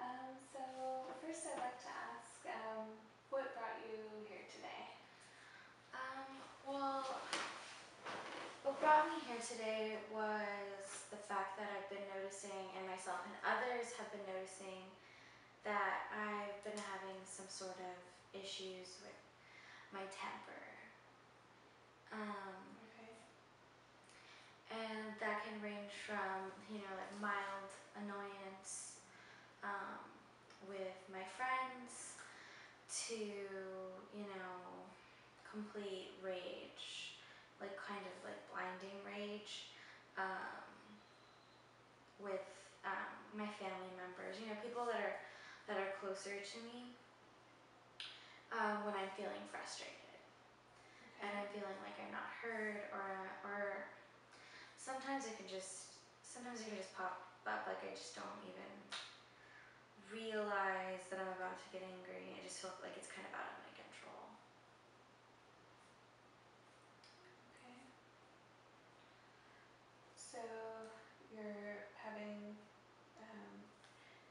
So first I'd like to ask, what brought you here today? Well, what brought me here today was the fact that I've been noticing, and myself and others have been noticing, that I've been having some sort of issues with my temper. Okay. And that can range from, like mild annoyance with my friends to, complete rage, like kind of like blinding rage with my family members, people that are closer to me when I'm feeling frustrated and I'm feeling like I'm not heard, or sometimes it can just pop up, like I just don't even realize that I'm about to get angry. I just feel like it's kind of out of my control. Okay. So you're having,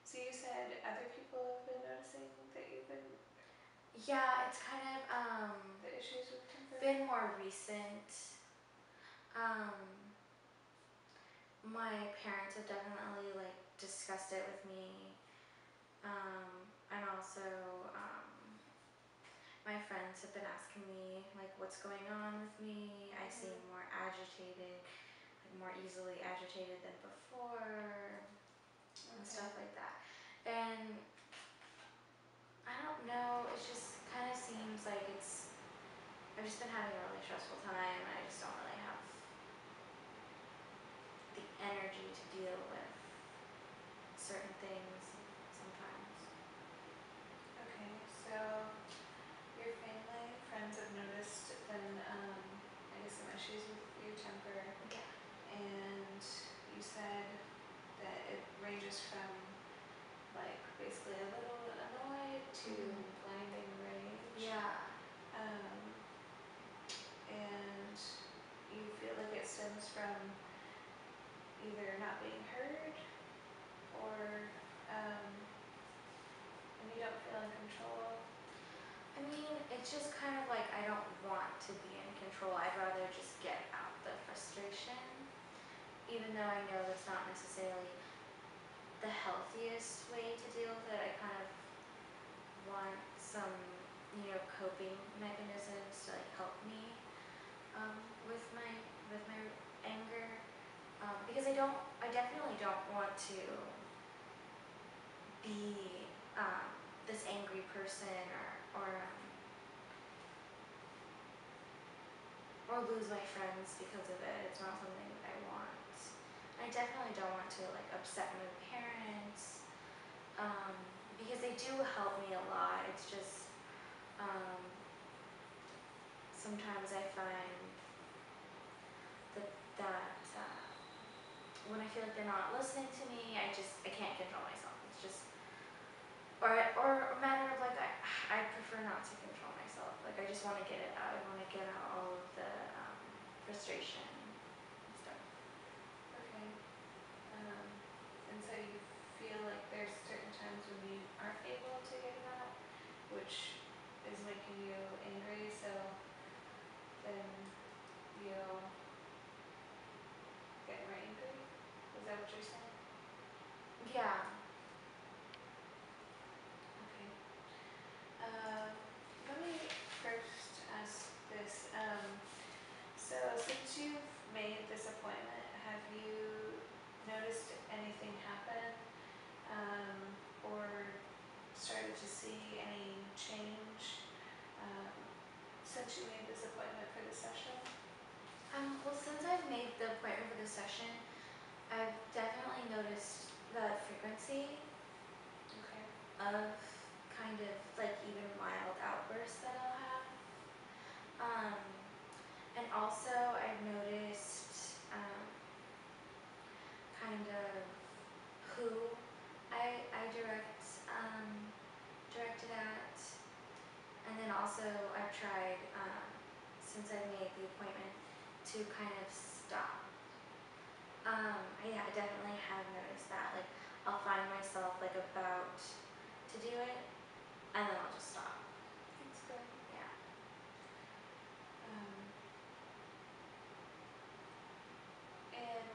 so you said other people have been noticing that you've been, Yeah, it's kind of the issues with temper? been more recent. My parents have definitely like discussed it with me, and also my friends have been asking me like what's going on with me. I seem more agitated, like more easily agitated than before, and stuff like that. And I don't know, it just kind of seems like I've just been having a really stressful time, and I just don't really have the energy to deal with certain things sometimes. Okay, so your family, friends have noticed then, I guess some issues with your temper, Yeah. and you said that it ranges from like basically a little annoyed to blinding rage. Yeah. And you feel like it stems from either not being heard or and you don't feel in control. I mean, it's just kind of like I don't want to be in control. I'd rather just get out the frustration, even though I know that's not necessarily the healthiest way to deal with it. I kind of want some, coping mechanisms to like help me with my anger, because I definitely don't want to be this angry person, or lose my friends because of it. It's not something that I want. I definitely don't want to like upset my parents, because they do help me a lot. It's just sometimes I find that when I feel like they're not listening to me, I can't control myself. It's just or a matter of like I prefer not to control myself. Like I just want to get it out. I want to get out all of the frustration and stuff. Okay. And so you feel like there's certain times when you aren't able to get it out, which is making you angry, so then you'll get more angry? Is that what you're saying? Yeah. Okay. Let me first ask this. So since you've made this appointment, have you noticed anything happen, or started to see any change since you made this appointment for this session? Well, since I've made the appointment for this session, I've definitely noticed the frequency Okay. of kind of like even mild outbursts that I'll have. And also I've noticed kind of who I direct it at. And then also I've tried, since I made the appointment, to kind of stop. I definitely have noticed that. Like I'll find myself like about to do it, and then I'll just stop. That's good. Yeah. Um, and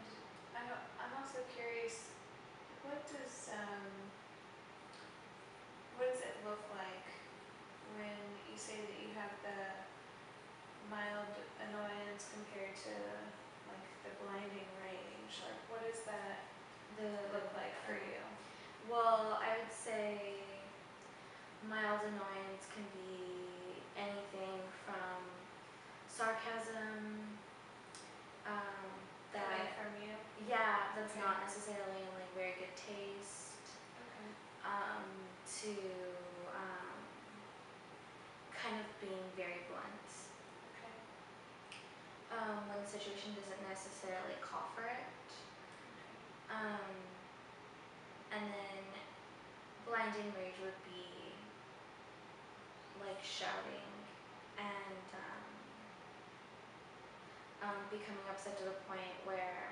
I'm also curious, what does it look like when you say that you have the mild annoyance compared to like the blinding range? Like, what does that look like for you? Well, I would say mild annoyance can be anything from sarcasm, Coming that, from you? yeah, that's Okay. not necessarily in like very good taste, Okay. to kind of being very blunt, Okay. when the situation doesn't necessarily call for it. Um, and then blinding rage would be like shouting and becoming upset to the point where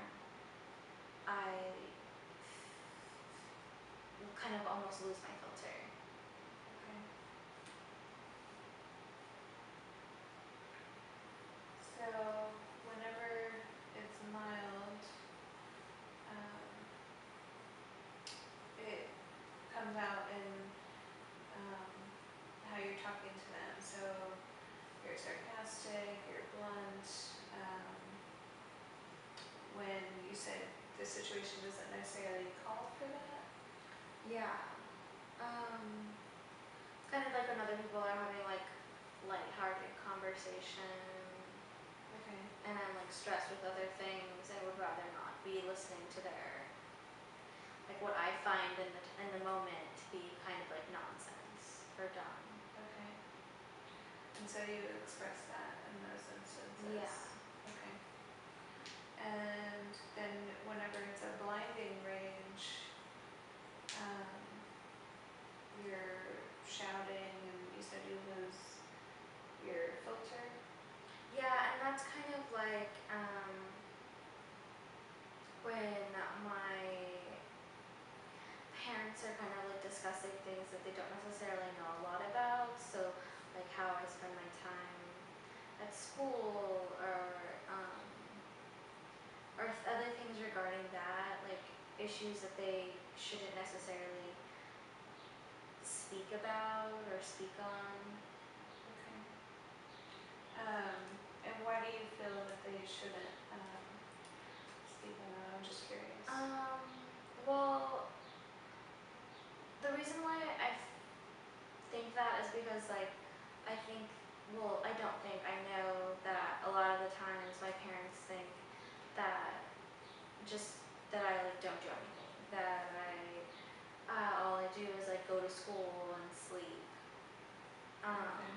I will kind of almost lose my filter. Okay. So whenever it's mild, it comes out in how you're talking to them. So you're sarcastic, you're blunt. When you said the situation doesn't necessarily call for that. Yeah. Kind of like when other people are having like lighthearted conversation Okay. and I'm like stressed with other things and would rather not be listening to their like what I find in the moment to be kind of like nonsense or dumb. Okay. And so you express that in those instances. Yeah. Okay. And then whenever it's a blinding range, you're shouting and you said you lose your filter. Yeah, and that's kind of like when my parents are kind of like discussing things that they don't necessarily know a lot about. So like how I spend my time at school um, other things regarding that, like issues that they shouldn't necessarily speak about or speak on. Okay. And why do you feel that they shouldn't speak on that? I'm just curious. Well, the reason why think that is because like I think well I don't think I know that a lot of the times my parents think that just that I like don't do anything, that I all I do is like go to school and sleep, Okay.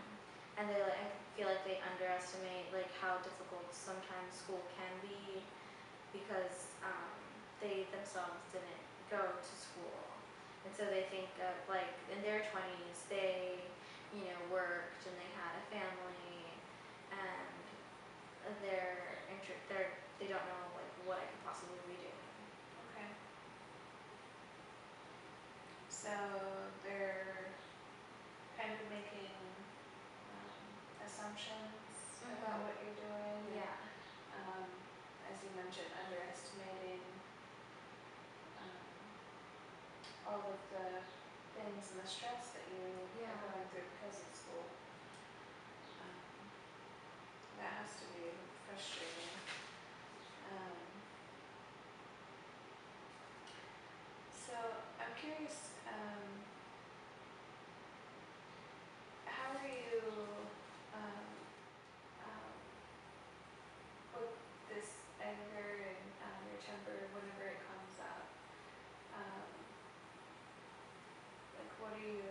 and they like I feel like they underestimate like how difficult sometimes school can be because they themselves didn't go to school. And so they think of like in their 20s they, worked and they had a family and they don't know like what I could possibly be doing. Okay. So they're kind of making assumptions about what you're doing. Yeah. And, as you mentioned, underestimating all of the things and the stress that you Yeah. are going through because of school. That has to be frustrating. So I'm curious, how are you um, with this anger and your temper whenever it comes up? Um, like, what are you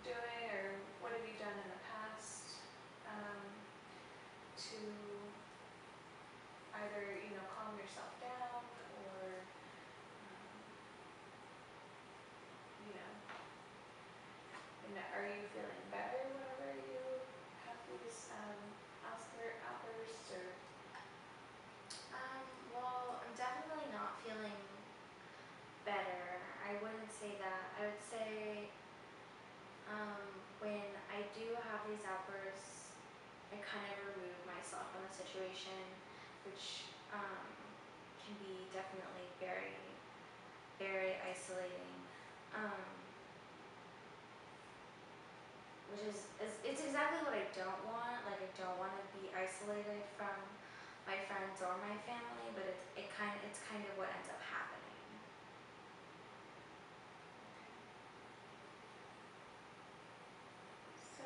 doing, or what have you done in the past to I kind of remove myself from the situation, which can be definitely very, very isolating. Um, which is it's exactly what I don't want. Like I don't want to be isolated from my friends or my family, but it's kind of what ends up happening. So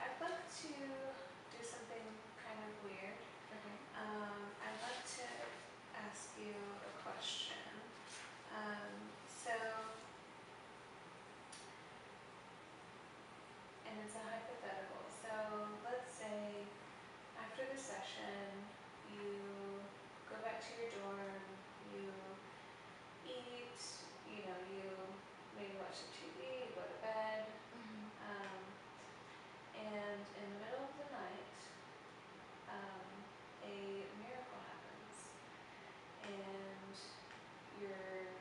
I'd like to do something kind of weird. Okay. I'd like to ask you a question. So, and it's a hypothetical. So let's say after the session, you go back to your dorm, you eat, you maybe watch some TV, you go to bed, Mhm. um, and in the middle of the night, a miracle happens, and your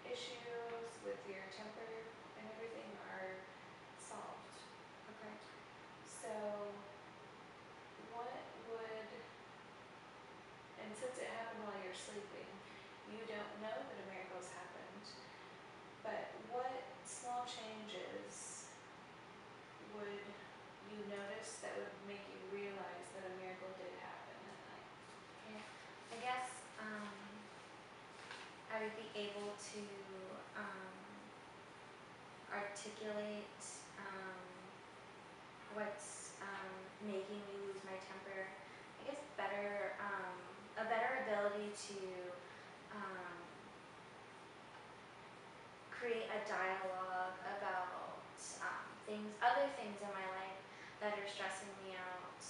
issues with your temper and everything are solved. Okay. So, what would, and since it happened while you're sleeping, you don't know that a miracle's happened, but what small changes would you notice that would make you realize that a miracle did happen that night? Okay. I guess I would be able to um, articulate what's making me lose my temper. I guess a better ability to um, create a dialogue about other things in my life that are stressing me out,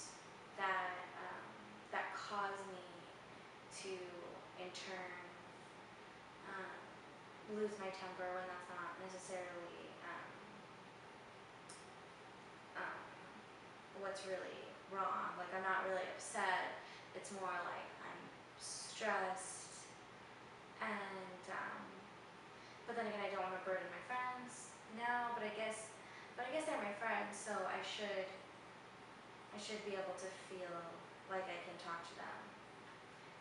that cause me to, in turn, um, lose my temper when that's not necessarily um, what's really wrong. Like I'm not really upset. It's more like I'm stressed, and but then again, I don't want to burden my friends. No, but I guess they're my friends, so I should be able to feel like I can talk to them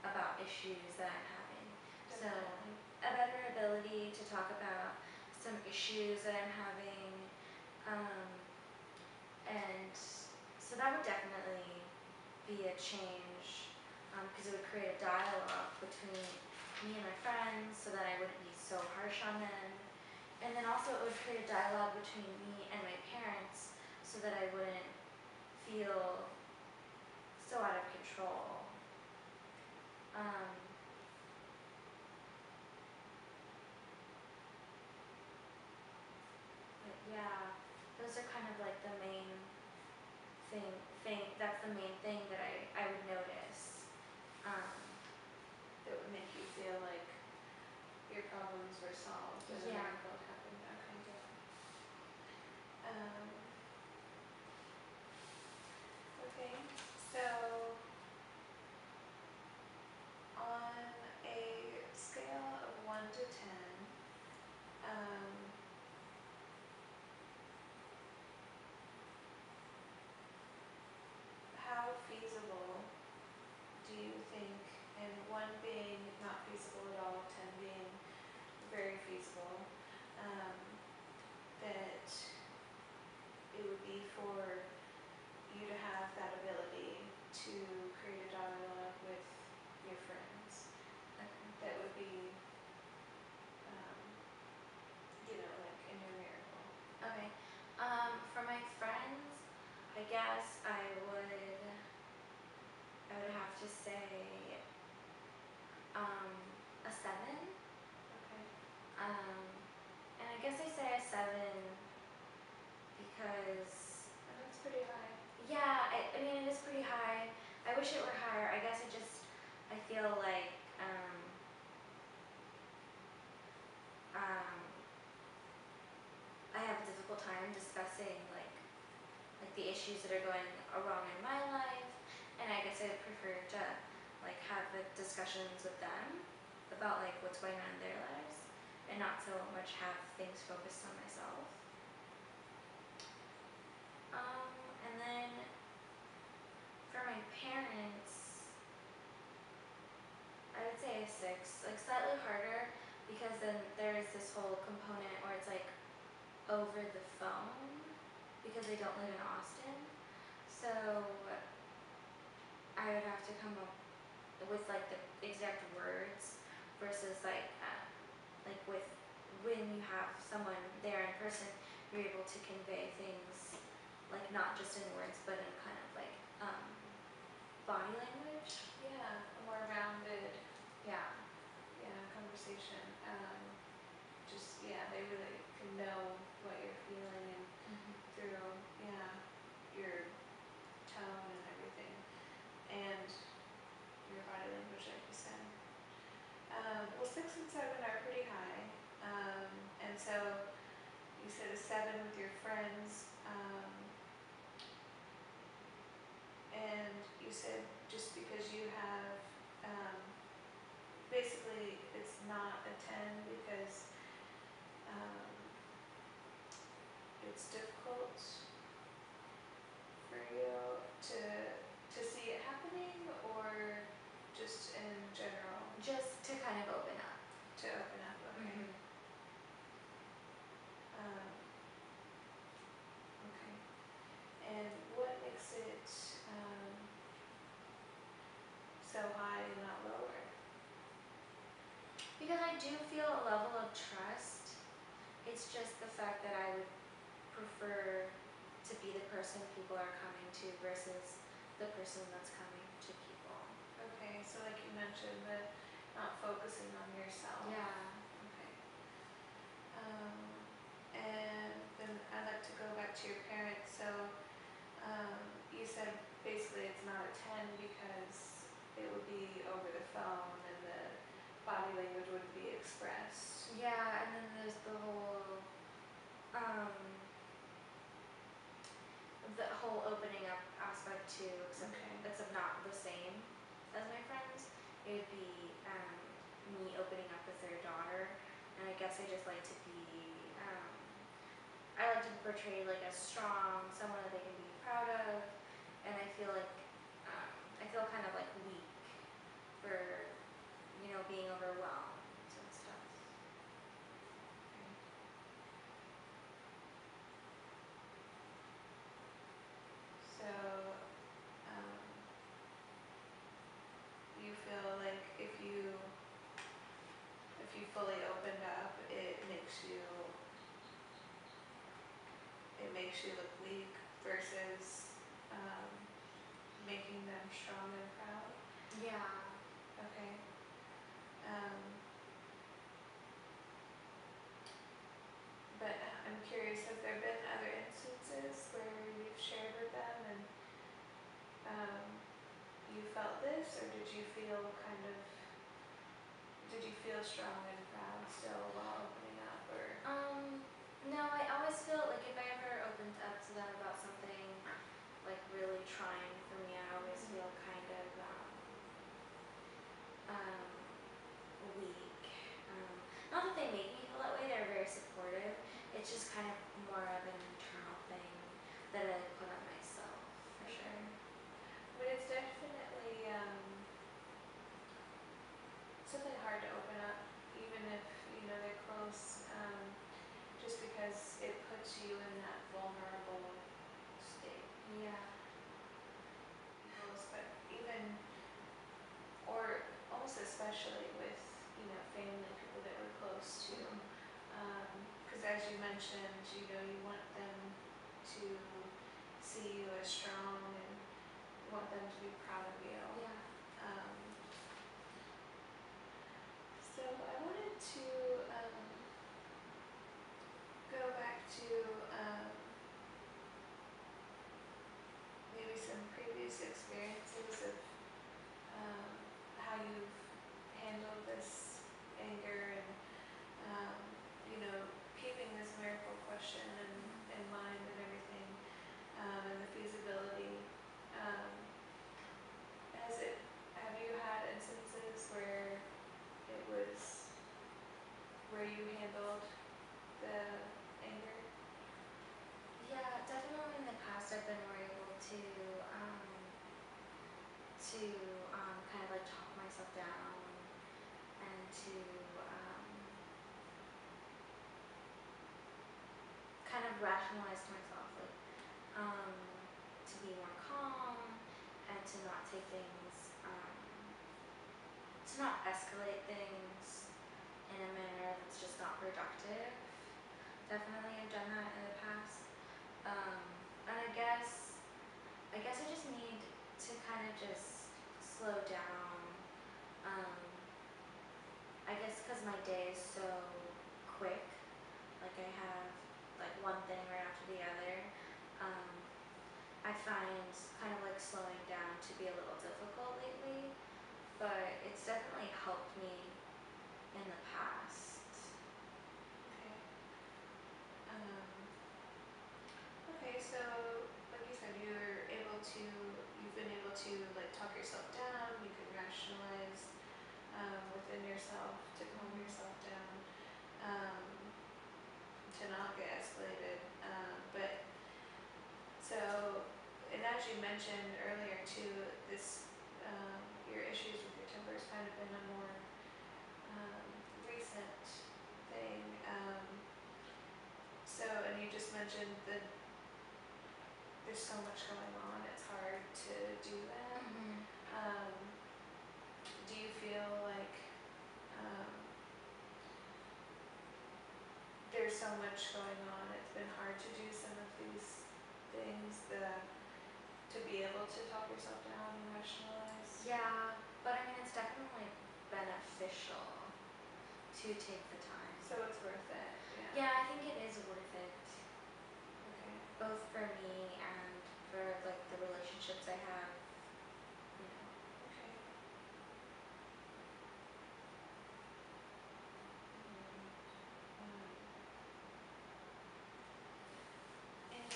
about issues that I'm having. So Definitely. a better ability to talk about some issues that I'm having, um, and so that would definitely be a change, because it would create a dialogue between me and my friends so that I wouldn't be so harsh on them. And then also it would create a dialogue between me and my parents so that I wouldn't feel so out of control. Um, but yeah, those are kind of like the main that's the main thing that I would notice. Um, That would make you feel like your problems were solved and a yeah. miracle had happened. Okay, good. Um, okay, so on a scale of 1 to 10, um, how feasible do you think, and 1 being not feasible at all, 10 being very feasible, that it would be for you to have that ability to create a dialogue with your friends? That would be, um, like in your miracle. Okay. For my friends, I guess I would have to say a 7. Okay. Um, and I guess I say a 7 because And that's pretty high. yeah, I mean it is pretty high. I wish it were higher. I feel like um, I have a difficult time discussing like the issues that are going wrong in my life, and I guess I'd prefer to like have the discussions with them about like what's going on in their lives, and not so much have things focused on myself. And then because then there is this whole component where it's like over the phone because they don't live in Austin. So I would have to come up with like the exact words versus like with when you have someone there in person, you're able to convey things like not just in words but in kind of like body language. Yeah, a more rounded, Yeah. conversation. Just, they really can know what you're feeling and through, your tone and everything, and your body language, like you said. Well, 6 and 7 are pretty high, and so you said a 7 with your friends, and you said just because you have, basically it's not a 10 because um, it's difficult for you to see it happening, or just in general Just to kind of open up. to open up. Okay. Okay. And what makes it so high and not lower? Because I do feel a level of trust. It's just the fact that I would prefer to be the person people are coming to versus the person that's coming to people. Okay, so like you mentioned, the not focusing on yourself. Yeah. Okay. And then I'd like to go back to your parents. So you said basically it's not a 10 because it would be over the phone and the body language wouldn't be expressed. Yeah, and then there's um the whole opening up aspect too, except Okay. it's not the same as my friends. It would be me opening up with their daughter, and I guess I just like to be I like to portray like a strong, someone that they can be proud of, and I feel like I feel kind of like weak for being overwhelmed and stuff. Okay. So you feel like if you fully opened up, it makes you look weak versus making them strong and proud. Yeah. Okay. Um, but I'm curious, has there been other instances where you've shared with them and you felt this, or did you feel strong and proud still while opening up, or? No, I always feel like if I ever opened up to them about something like really trying for me, I always feel kind of weak. Not that they make me feel that way, they're very supportive. It's just kind of more of an internal thing that I put on myself, for Okay. sure. But it's definitely something hard to open up, even if they're close, just because it puts you in that vulnerable state. Yeah. But even, or almost especially with family, people that we're close to, because as you mentioned, you want them to see you as strong and you want them to be proud of you. Yeah. So I wanted to go back to maybe some previous experiences of how you've handled this anger and keeping this miracle question in mind and everything, and the feasibility. Have you of rationalize to myself, like, to be more calm and to not take things, to not escalate things in a manner that's just not productive. Definitely I've done that in the past. And I guess I just need to kind of just slow down. Um, I guess because my day is so quick, like I have like one thing right after the other. Um, I find kind of like slowing down to be a little difficult lately, but it's definitely helped me in the past. Okay. Okay, so like you said, you've been able to like talk yourself down, you can rationalize within yourself to calm yourself down, um, to not get escalated. But so, and as you mentioned earlier too, your issues with your temper has kind of been a more recent thing. And you just mentioned that there's so much going on, it's hard to do that. Um, do you feel like um, there's so much going on, it's been hard to do some of these things to be able to talk yourself down and rationalize? Yeah, but I mean, it's definitely beneficial to take the time. So it's worth it, yeah. Yeah, I think it is worth it, Okay. both for me and for like the relationships I have, you know. Okay. And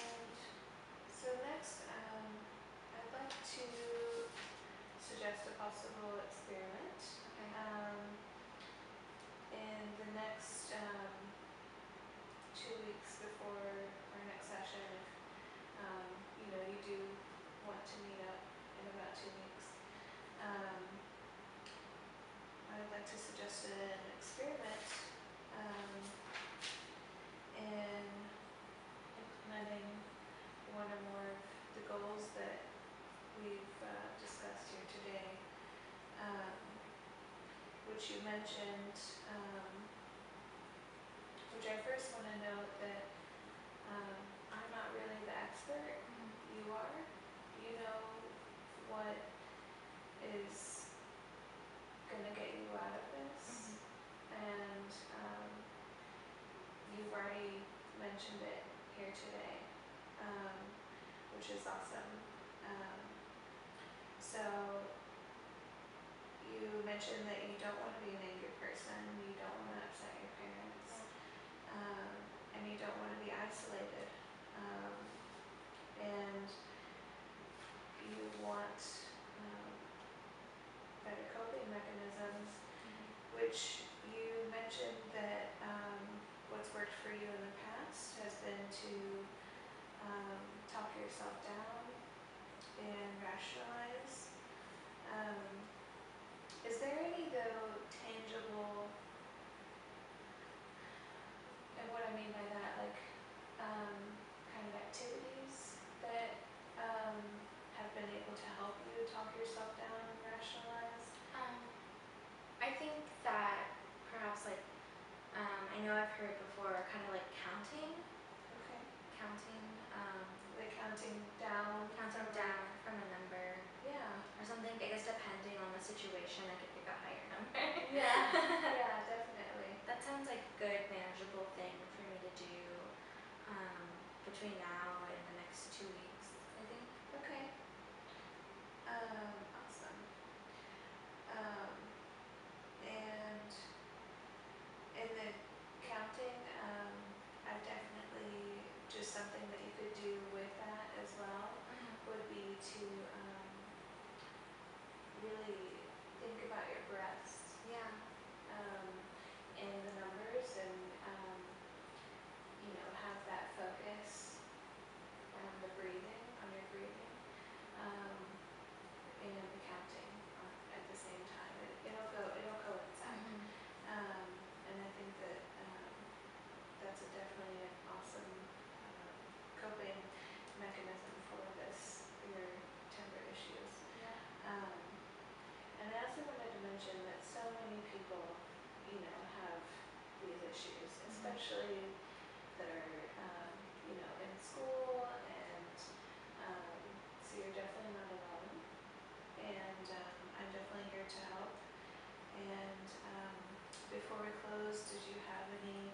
so next, I'd like to suggest a possible experiment. Okay. In the next 2 weeks before our next session, if you do want to meet up in about 2 weeks, I'd like to suggest an experiment in implementing one or more of the goals that we've discussed here today, which you mentioned, which I first want to note that I'm not really the expert. You are. You know what is going to get you out of this, and you've already mentioned it here today, which is awesome. So you mentioned that you don't want to be an angry person, you don't want to upset your parents, and you don't want to be isolated, and you want better coping mechanisms, which you mentioned that what's worked for you in the past has been to talk yourself down and rationalize. Is there any, though, tangible, and what I mean by that, like kind of activities that have been able to help you talk yourself down and rationalize? I think that perhaps like, I know I've heard before, kind of like counting, Okay. counting, Like counting down. counting down from a number Yeah. or something. I guess depending on the situation, I could pick a higher number. Yeah. Yeah, definitely. That sounds like a good manageable thing for me to do between now and the next 2 weeks, I think. Okay. Awesome. And in the counting, I've definitely, just something that you could do with that as well would be to really think about your breaths, Yeah. and the numbers, and have that focus on the breathing, on your breathing, and the counting at the same time. It'll coincide. And I think that that's definitely an awesome before we close, did you have any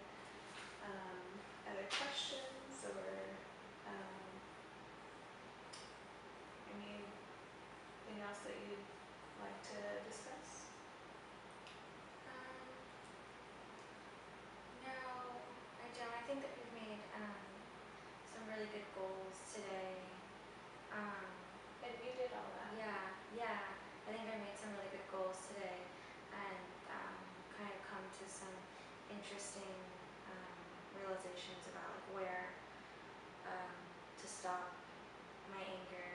other questions or anything else that you'd like to discuss? No, I don't. I think that we've made some really good goals today. And you did all that. Yeah. I think I made some really good goals today, and kind of come to some interesting realizations about like where to stop my anger